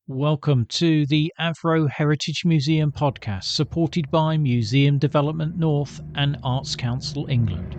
Welcome to the Avro Heritage Museum podcast, supported by Museum Development North and Arts Council England.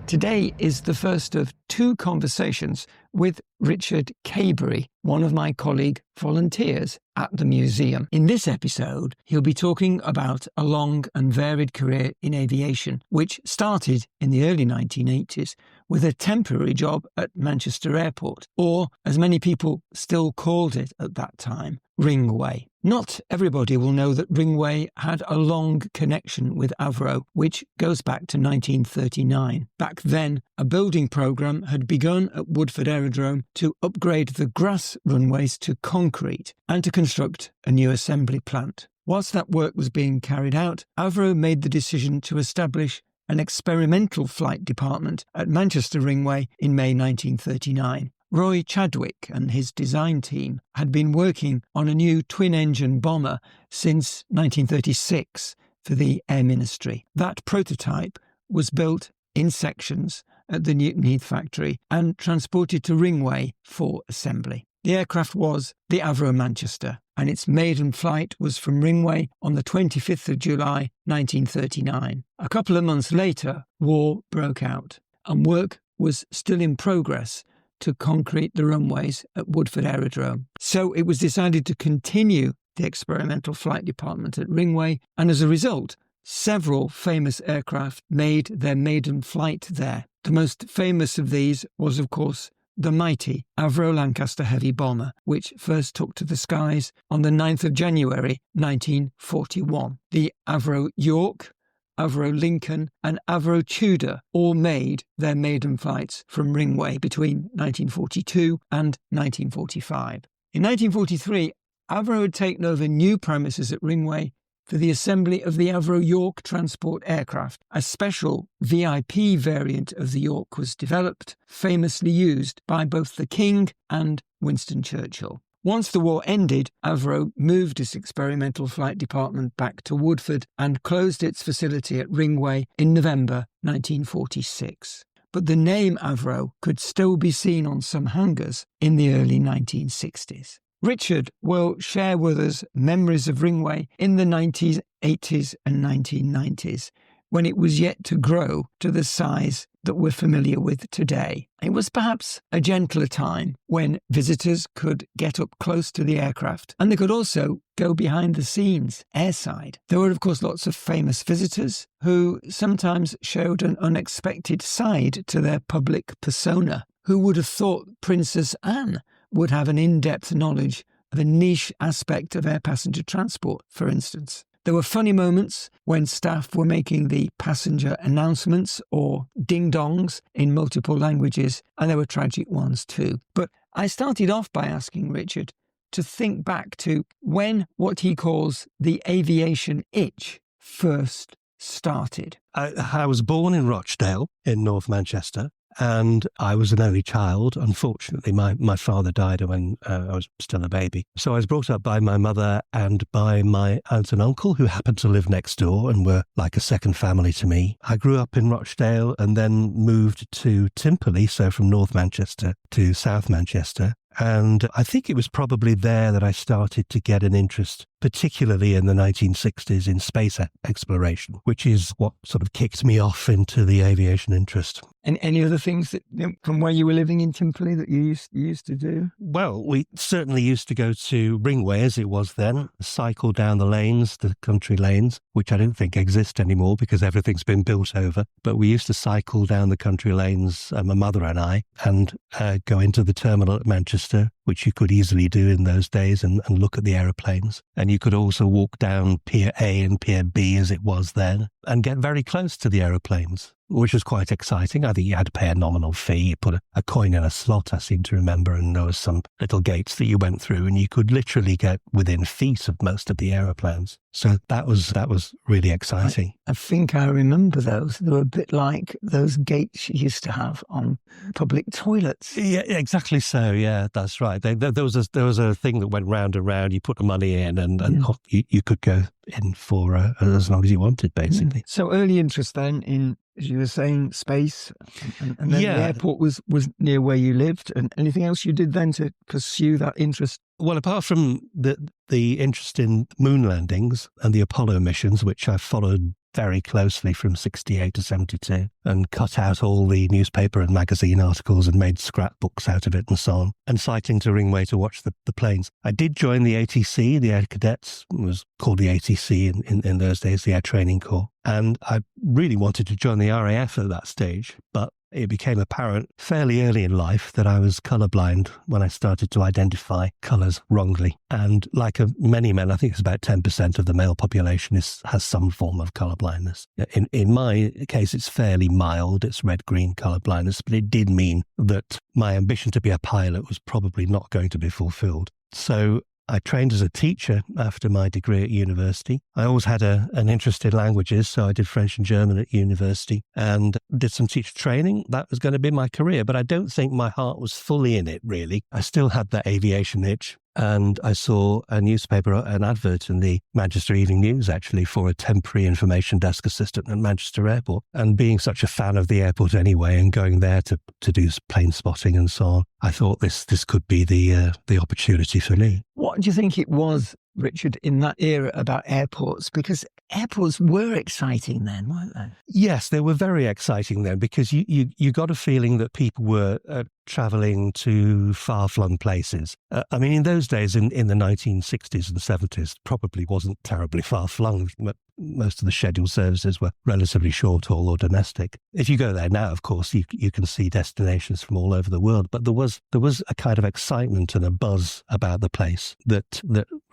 Today is the first of two conversations with Richard Kaberry, one of my colleague volunteers at the museum. In this episode, he'll be talking about a long and varied career in aviation, which started in the early 1980s with a temporary job at Manchester Airport, or as many people still called it at that time, Ringway. Not everybody will know that Ringway had a long connection with Avro, which goes back to 1939. Back then, a building programme had begun at Woodford Aerodrome to upgrade the grass runways to concrete and to construct a new assembly plant. Whilst that work was being carried out, Avro made the decision to establish an experimental flight department at Manchester Ringway in May 1939. Roy Chadwick and his design team had been working on a new twin-engine bomber since 1936 for the Air Ministry. That prototype was built in sections at the Newton Heath factory and transported to Ringway for assembly. The aircraft was the Avro Lancaster, and its maiden flight was from Ringway on the 25th of July 1939. A couple of months later, war broke out, and work was still in progress to concrete the runways at Woodford Aerodrome. So it was decided to continue the experimental flight department at Ringway, and as a result, several famous aircraft made their maiden flight there. The most famous of these was, of course, the mighty Avro Lancaster heavy bomber, which first took to the skies on the 9th of January 1941. The Avro York, Avro Lincoln and Avro Tudor all made their maiden flights from Ringway between 1942 and 1945. In 1943, Avro had taken over new premises at Ringway for the assembly of the Avro York transport aircraft. A special VIP variant of the York was developed, famously used by both the King and Winston Churchill. Once the war ended, Avro moved its experimental flight department back to Woodford and closed its facility at Ringway in November 1946. But the name Avro could still be seen on some hangars in the early 1960s. Richard will share with us memories of Ringway in the 1980s and 1990s, when it was yet to grow to the size that we're familiar with today. It was perhaps a gentler time when visitors could get up close to the aircraft, and they could also go behind the scenes, airside. There were, of course, lots of famous visitors who sometimes showed an unexpected side to their public persona. Who would have thought Princess Anne would have an in-depth knowledge of a niche aspect of air passenger transport, for instance? There were funny moments when staff were making the passenger announcements or ding-dongs in multiple languages, and there were tragic ones too. But I started off by asking Richard to think back to when what he calls the aviation itch first started. I was born in Rochdale in North Manchester, and I was an only child. Unfortunately, my father died when I was still a baby. So I was brought up by my mother and by my aunt and uncle, who happened to live next door and were like a second family to me. I grew up in Rochdale and then moved to Timperley, so from North Manchester to South Manchester. And I think it was probably there that I started to get an interest, particularly in the 1960s, in space exploration, which is what sort of kicked me off into the aviation interest. And any other things that, from where you were living in Timperley, that you used to do? Well, we certainly used to go to Ringway, as it was then, cycle down the lanes, the country lanes, which I don't think exist anymore because everything's been built over. But we used to cycle down the country lanes, my mother and I, and go into the terminal at Manchester, which you could easily do in those days, and look at the aeroplanes. And you could also walk down Pier A and Pier B, as it was then, and get very close to the aeroplanes, which was quite exciting. I think you had to pay a nominal fee. You put a coin in a slot, I seem to remember, and there was some little gates that you went through, and you could literally get within feet of most of the aeroplanes. So that was really exciting. I think I remember those. They were a bit like those gates you used to have on public toilets. Yeah, exactly so. Yeah, that's right. There was a thing that went round and round. You put the money in, and you could go in for as long as you wanted, basically. So early interest then in as you were saying, space, and then Yeah. the airport was near where you lived. And anything else you did then to pursue that interest? Well, apart from the interest in moon landings and the Apollo missions, which I followed very closely from 68 to 72 and cut out all the newspaper and magazine articles and made scrapbooks out of it and so on, and cycling to Ringway to watch the planes. I did join the ATC, the Air Cadets, it was called the ATC in those days, the Air Training Corps. And I really wanted to join the RAF at that stage, but it became apparent fairly early in life that I was colourblind when I started to identify colours wrongly. And like many men, I think it's about 10% of the male population has some form of colour blindness. In my case, it's fairly mild. It's red-green colour blindness, but it did mean that my ambition to be a pilot was probably not going to be fulfilled. So I trained as a teacher after my degree at university. I always had an interest in languages, so I did French and German at university and did some teacher training. That was going to be my career, but I don't think my heart was fully in it, really. I still had that aviation itch. And I saw a newspaper, an advert in the Manchester Evening News, actually, for a temporary information desk assistant at Manchester Airport. And being such a fan of the airport anyway, and going there to do plane spotting and so on, I thought this could be the opportunity for me. What do you think it was, Richard, in that era about airports? Because airports were exciting then, weren't they? Yes, they were very exciting then, because you got a feeling that people were travelling to far-flung places. I mean, in those days, in the 1960s and 70s, probably wasn't terribly far-flung. Most of the scheduled services were relatively short-haul or domestic. If you go there now, of course, you can see destinations from all over the world. But there was a kind of excitement and a buzz about the place that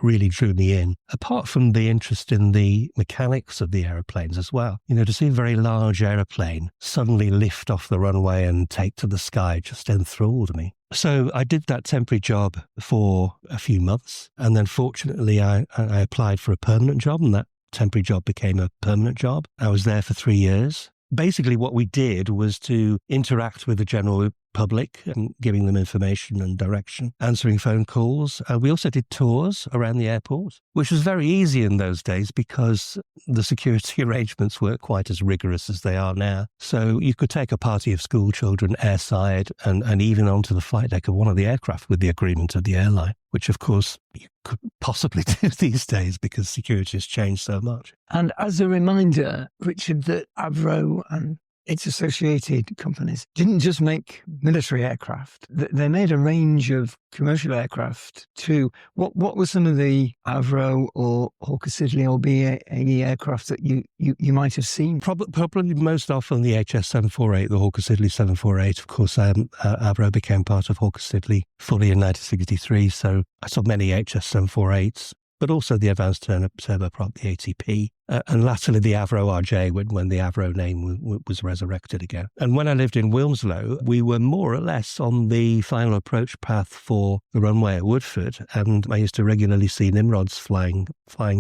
really drew me in. Apart from the interest in the mechanics of the aeroplanes as well, to see a very large aeroplane suddenly lift off the runway and take to the sky just enthralled me. So I did that temporary job for a few months, and then fortunately I applied for a permanent job, and that temporary job became a permanent job. I was there for 3 years. Basically, what we did was to interact with the general public and giving them information and direction, answering phone calls. We also did tours around the airport, which was very easy in those days because the security arrangements weren't quite as rigorous as they are now. So you could take a party of school children airside and even onto the flight deck of one of the aircraft with the agreement of the airline, which of course you could possibly do these days because security has changed so much. And as a reminder, Richard, that Avro and its associated companies didn't just make military aircraft. They made a range of commercial aircraft too. What were some of the Avro or Hawker Siddeley or BAE aircraft that you might have seen? Probably most often the HS 748, the Hawker Siddeley 748. Of course, Avro became part of Hawker Siddeley fully in 1963, so I saw many HS 748s. But also the advanced turboprop, the ATP, and latterly the Avro RJ when the Avro name was resurrected again. And when I lived in Wilmslow, we were more or less on the final approach path for the runway at Woodford, and I used to regularly see Nimrods flying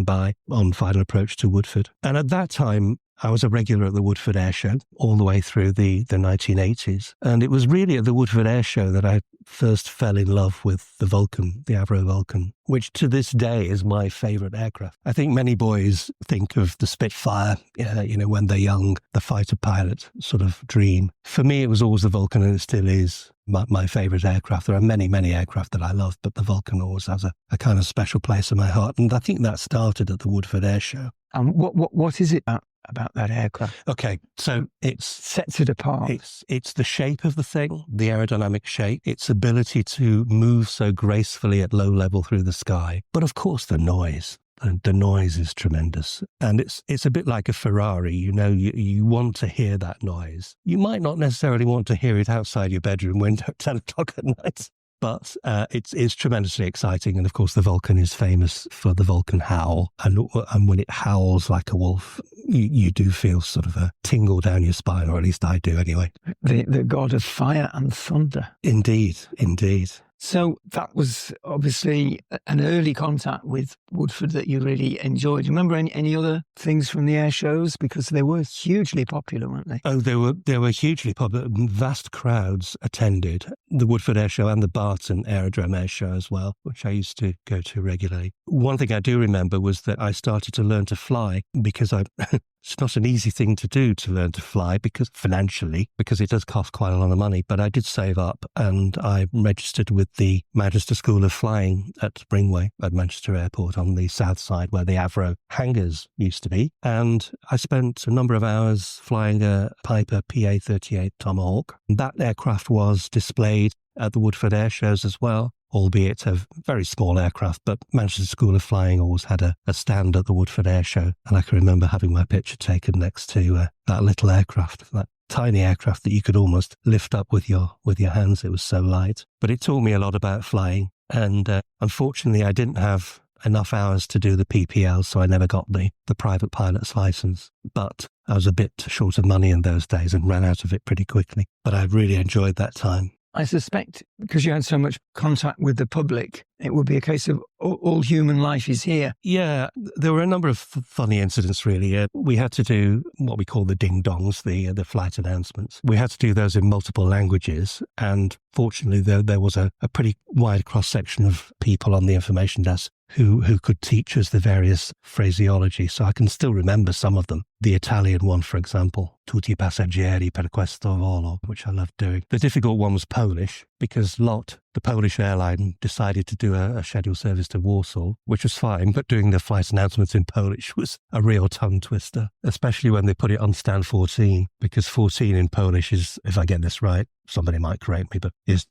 by on final approach to Woodford. And at that time, I was a regular at the Woodford Air Show all the way through the 1980s. And it was really at the Woodford Air Show that I first fell in love with the Vulcan, the Avro Vulcan, which to this day is my favourite aircraft. I think many boys think of the Spitfire, when they're young, the fighter pilot sort of dream. For me, it was always the Vulcan, and it still is my favourite aircraft. There are many, many aircraft that I love, but the Vulcan always has a kind of special place in my heart. And I think that started at the Woodford Air Show. And what is it about that aircraft? Okay, so it sets it apart. It's the shape of the thing, the aerodynamic shape, its ability to move so gracefully at low level through the sky. But of course, the noise. The noise is tremendous. And it's a bit like a Ferrari. You want to hear that noise. You might not necessarily want to hear it outside your bedroom window at 10 o'clock at night. But it's tremendously exciting. And of course, the Vulcan is famous for the Vulcan howl. And when it howls like a wolf, you do feel sort of a tingle down your spine, or at least I do anyway. The god of fire and thunder. Indeed, indeed. So that was obviously an early contact with Woodford that you really enjoyed. Do you remember any other things from the air shows? Because they were hugely popular, weren't they? Oh, they were hugely popular. Vast crowds attended. the Woodford Air Show and the Barton Aerodrome Air Show as well, which I used to go to regularly. One thing I do remember was that I started to learn to fly because it's not an easy thing to do, to learn to fly, because financially, because it does cost quite a lot of money. But I did save up and I registered with the Manchester School of Flying at Ringway at Manchester Airport on the south side where the Avro hangars used to be. And I spent a number of hours flying a Piper PA-38 Tomahawk. That aircraft was displayed at the Woodford Air Shows as well, albeit a very small aircraft, but Manchester School of Flying always had a stand at the Woodford Air Show. And I can remember having my picture taken next to that little aircraft, that tiny aircraft that you could almost lift up with your hands. It was so light. But it taught me a lot about flying. And unfortunately, I didn't have enough hours to do the PPL, so I never got the private pilot's license. But I was a bit short of money in those days and ran out of it pretty quickly. But I really enjoyed that time. I suspect because you had so much contact with the public, it would be a case of all human life is here. Yeah, there were a number of funny incidents, really. We had to do what we call the ding-dongs, the flight announcements. We had to do those in multiple languages. And fortunately, there was a pretty wide cross-section of people on the information desk who could teach us the various phraseology. So I can still remember some of them. The Italian one, for example, tutti i passeggeri per questo volo, which I loved doing. The difficult one was Polish, because LOT, the Polish airline, decided to do a scheduled service to Warsaw, which was fine, but doing the flight announcements in Polish was a real tongue twister, especially when they put it on stand 14, because 14 in Polish is, if I get this right, somebody might correct me, but is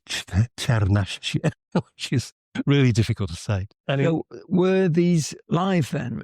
czernaście, which is really difficult to say. Anyway, So were these live then?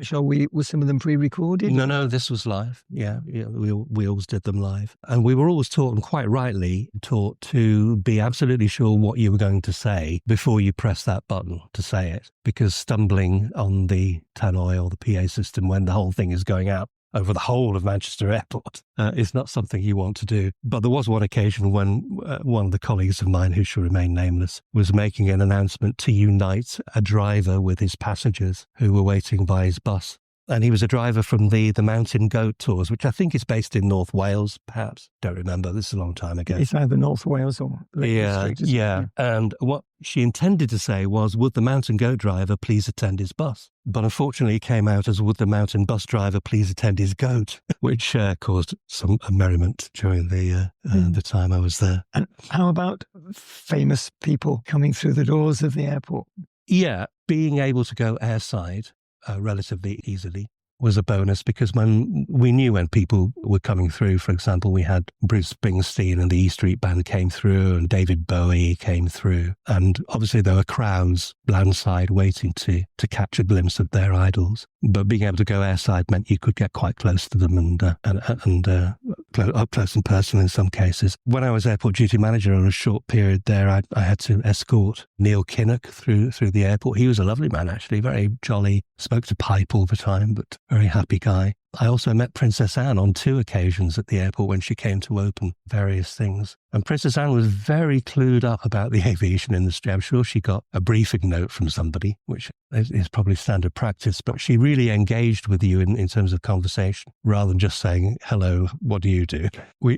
Were some of them pre-recorded? No, this was live. Yeah, we always did them live. And we were always taught, and quite rightly taught, to be absolutely sure what you were going to say before you press that button to say it, because stumbling on the tannoy or the PA system when the whole thing is going out over the whole of Manchester Airport is not something you want to do. But there was one occasion when one of the colleagues of mine, who shall remain nameless, was making an announcement to unite a driver with his passengers who were waiting by his bus. And he was a driver from the Mountain Goat Tours, which I think is based in North Wales, perhaps. Don't remember. This is a long time ago. It's either North Wales or Lake District, yeah. And what she intended to say was, would the Mountain Goat driver please attend his bus? But unfortunately, it came out as, would the Mountain Bus driver please attend his goat, which caused some merriment during the time I was there. And how about famous people coming through the doors of the airport? Yeah, being able to go airside relatively easily was a bonus, because when we knew when people were coming through, for example, we had Bruce Springsteen and the E Street Band came through, and David Bowie came through. And obviously there were crowds landside waiting to catch a glimpse of their idols. But being able to go airside meant you could get quite close to them and up close and personal in some cases. When I was airport duty manager on a short period there, I had to escort Neil Kinnock through the airport. He was a lovely man, actually, very jolly, spoke to pipe all the time, but very happy guy. I also met Princess Anne on 2 occasions at the airport when she came to open various things. And Princess Anne was very clued up about the aviation industry. I'm sure she got a briefing note from somebody, which is probably standard practice, but she really engaged with you in terms of conversation, rather than just saying, hello, what do you do?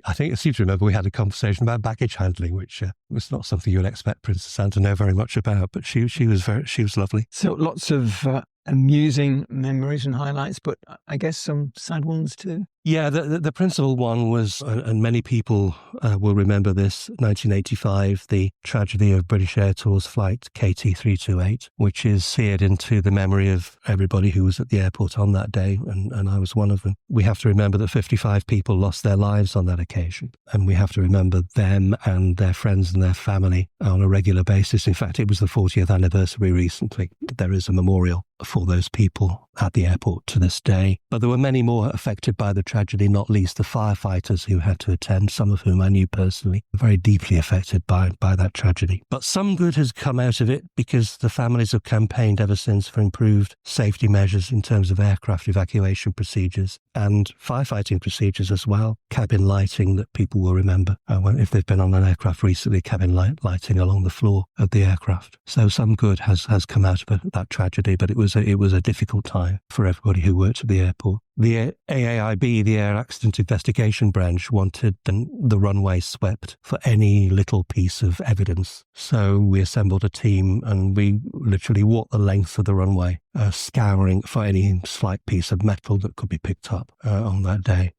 I seem to remember we had a conversation about baggage handling, which was not something you would expect Princess Anne to know very much about, but she was lovely. So lots of amusing memories and highlights, but I guess some sad ones too. Yeah, the principal one was, and many people will remember this, 1985, the tragedy of British Air Tours flight KT328, which is seared into the memory of everybody who was at the airport on that day, and I was one of them. We have to remember that 55 people lost their lives on that occasion, and we have to remember them and their friends and their family on a regular basis. In fact, it was the 40th anniversary recently. There is a memorial for those people at the airport to this day. But there were many more affected by the tragedy, not least the firefighters who had to attend, some of whom I knew personally, very deeply affected by that tragedy. But some good has come out of it, because the families have campaigned ever since for improved safety measures in terms of aircraft evacuation procedures and firefighting procedures as well. Cabin lighting that people will remember if they've been on an aircraft recently, cabin lighting along the floor of the aircraft. So some good has come out of that tragedy, but it was a difficult time for everybody who worked at the airport. The AAIB, the Air Accident Investigation Branch, wanted the runway swept for any little piece of evidence. So we assembled a team and we literally walked the length of the runway, scouring for any slight piece of metal that could be picked up on that day.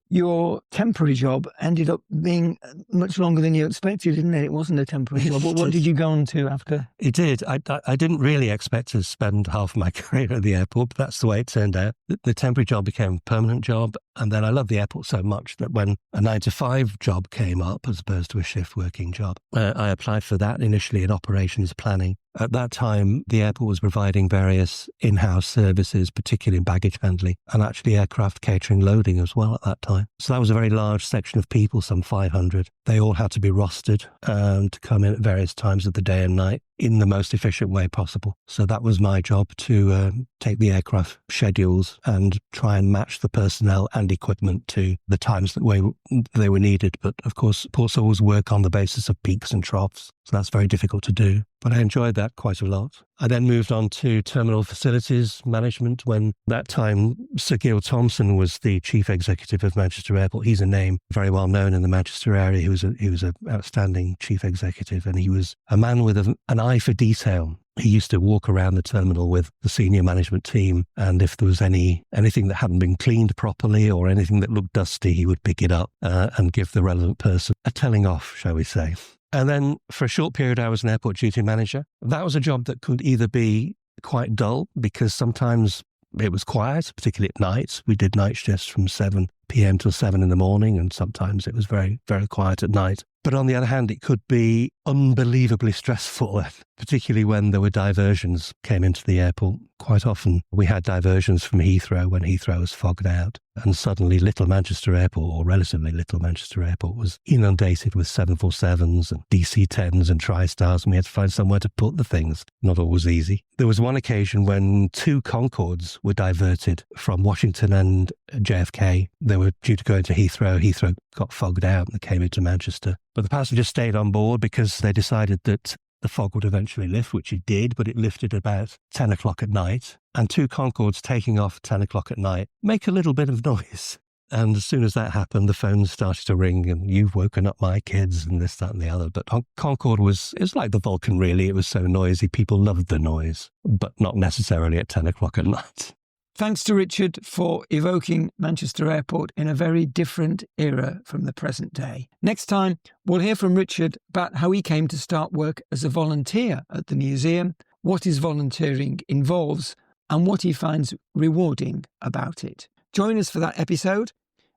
Your temporary job ended up being much longer than you expected, didn't it? It wasn't a temporary job. What did you go on to after? It did. I didn't really expect to spend half my career at the airport, but that's the way it turned out. The temporary job became a permanent job, and then I loved the airport so much that when a 9-to-5 job came up, as opposed to a shift working job, I applied for that initially in operations planning. At that time, the airport was providing various in-house services, particularly in baggage handling, and actually aircraft catering loading as well at that time. So that was a very large section of people, some 500. They all had to be rostered to come in at various times of the day and night in the most efficient way possible. So that was my job, to take the aircraft schedules and try and match the personnel and equipment to the times that they were needed. But of course, ports always work on the basis of peaks and troughs, so that's very difficult to do. But I enjoyed that quite a lot. I then moved on to terminal facilities management when that time Sir Gill Thompson was the chief executive of Manchester Airport. He's a name very well known in the Manchester area. He was an outstanding chief executive, and he was a man with an eye for detail. He used to walk around the terminal with the senior management team, and if there was anything that hadn't been cleaned properly or anything that looked dusty, he would pick it up and give the relevant person a telling off, shall we say. And then for a short period, I was an airport duty manager. That was a job that could either be quite dull, because sometimes it was quiet, particularly at night. We did night shifts from 7 p.m. till 7 in the morning, and sometimes it was very, very quiet at night. But on the other hand, it could be unbelievably stressful, particularly when there were diversions came into the airport. Quite often we had diversions from Heathrow when Heathrow was fogged out, and suddenly Little Manchester Airport, or relatively Little Manchester Airport, was inundated with 747s and DC-10s and TriStars, and we had to find somewhere to put the things. Not always easy. There was one occasion when 2 Concords were diverted from Washington and JFK. They were due to go into Heathrow. Heathrow got fogged out and they came into Manchester. But the passengers stayed on board because they decided that the fog would eventually lift, which it did, but it lifted about 10 o'clock at night. And 2 Concords taking off at 10 o'clock at night make a little bit of noise. And as soon as that happened, the phones started to ring, and you've woken up my kids and this, that and the other. But Concorde it was like the Vulcan, really. It was so noisy. People loved the noise, but not necessarily at 10 o'clock at night. Thanks to Richard for evoking Manchester Airport in a very different era from the present day. Next time, we'll hear from Richard about how he came to start work as a volunteer at the museum, what his volunteering involves, and what he finds rewarding about it. Join us for that episode.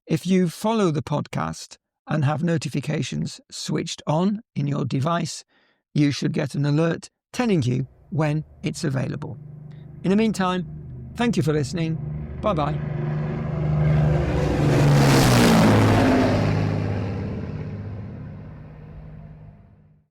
If you follow the podcast and have notifications switched on in your device, you should get an alert telling you when it's available. In the meantime, thank you for listening. Bye-bye.